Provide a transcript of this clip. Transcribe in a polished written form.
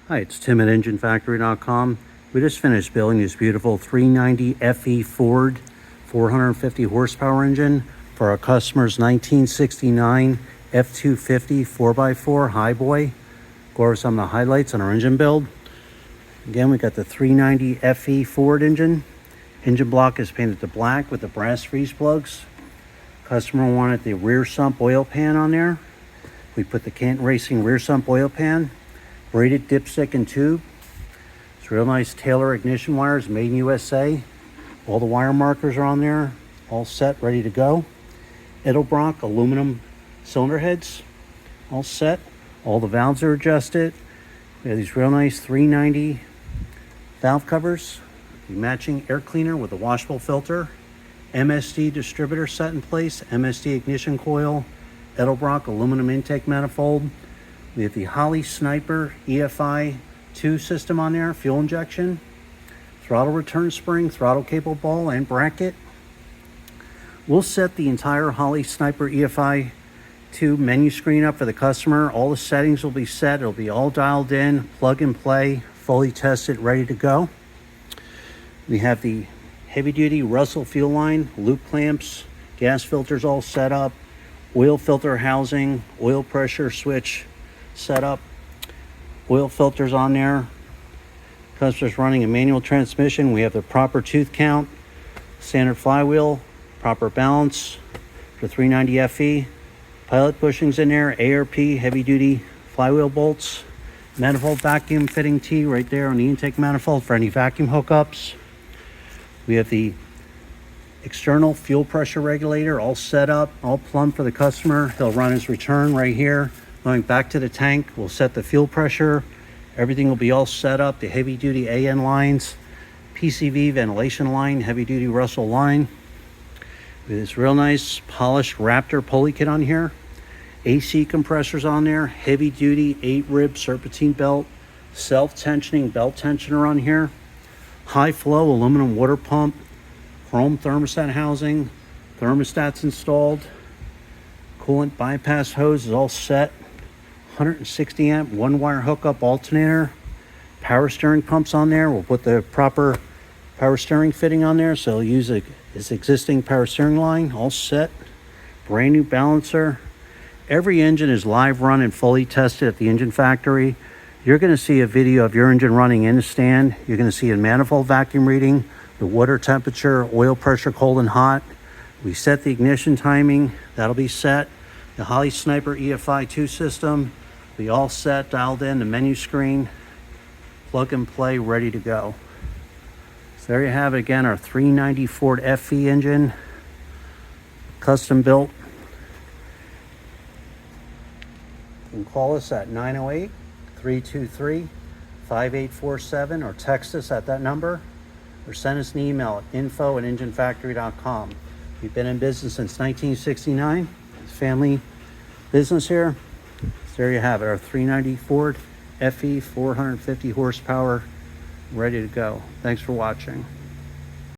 Hi, it's Tim at EngineFactory.com. We just finished building this beautiful 390 FE Ford 450 horsepower engine for our customer's 1969 F250 4x4 Highboy. Go over some of the highlights on our engine build. Again, we got the 390 FE Ford engine. Engine block is painted to black with the brass freeze plugs. Customer wanted the rear sump oil pan on there. We put the Canton Racing rear sump oil pan. Braided dipstick and tube. It's real nice Taylor ignition wires, made in USA. All the wire markers are on there, all set, ready to go. Edelbrock aluminum cylinder heads, all set. All the valves are adjusted. We have these real nice 390 valve covers. The matching air cleaner with a washable filter. MSD distributor set in place, MSD ignition coil, Edelbrock aluminum intake manifold. We have the Holley Sniper EFI 2 system on there, fuel injection, throttle return spring, throttle cable ball, and bracket. We'll set the entire Holley Sniper EFI 2 menu screen up for the customer. All the settings will be set. It'll be all dialed in, plug and play, fully tested, ready to go. We have the heavy-duty Russell fuel line, loop clamps, gas filters all set up, oil filter housing, oil pressure switch setup, oil filters on there. Customer's running a manual transmission. We have the proper tooth count, standard flywheel, proper balance for 390 FE, pilot bushings in there, ARP heavy duty flywheel bolts, manifold vacuum fitting T right there on the intake manifold for any vacuum hookups. We have the external fuel pressure regulator all set up, all plumbed for the customer. He'll run his return right here. Going back to the tank, we'll set the fuel pressure. Everything will be all set up. The heavy duty AN lines, PCV ventilation line, heavy duty Russell line. With this real nice polished Wraptor pulley kit on here. AC compressors on there, heavy duty 8-rib serpentine belt, self-tensioning belt tensioner on here. High flow aluminum water pump, chrome thermostat housing, thermostats installed. Coolant bypass hose is all set. 160 amp one wire hookup alternator, power steering pumps on there. We'll put the proper power steering fitting on there, so he'll use his existing power steering line, all set. Brand new balancer. Every engine is live run and fully tested at the engine factory. You're going to see a video of your engine running in the stand. You're going to see a manifold vacuum reading, the water temperature, oil pressure, cold and hot. We set the ignition timing, that'll be set. The Holley Sniper EFI 2 system, be all set, dialed in, the menu screen, plug and play, ready to go. So there you have it again, our 390 Ford FE engine, custom built. You can call us at 908-323-5847 or text us at that number or send us an email at info@enginefactory.com. We've been in business since 1969. It's family business here. So there you have it, our 390 Ford FE 450 horsepower, ready to go. Thanks for watching.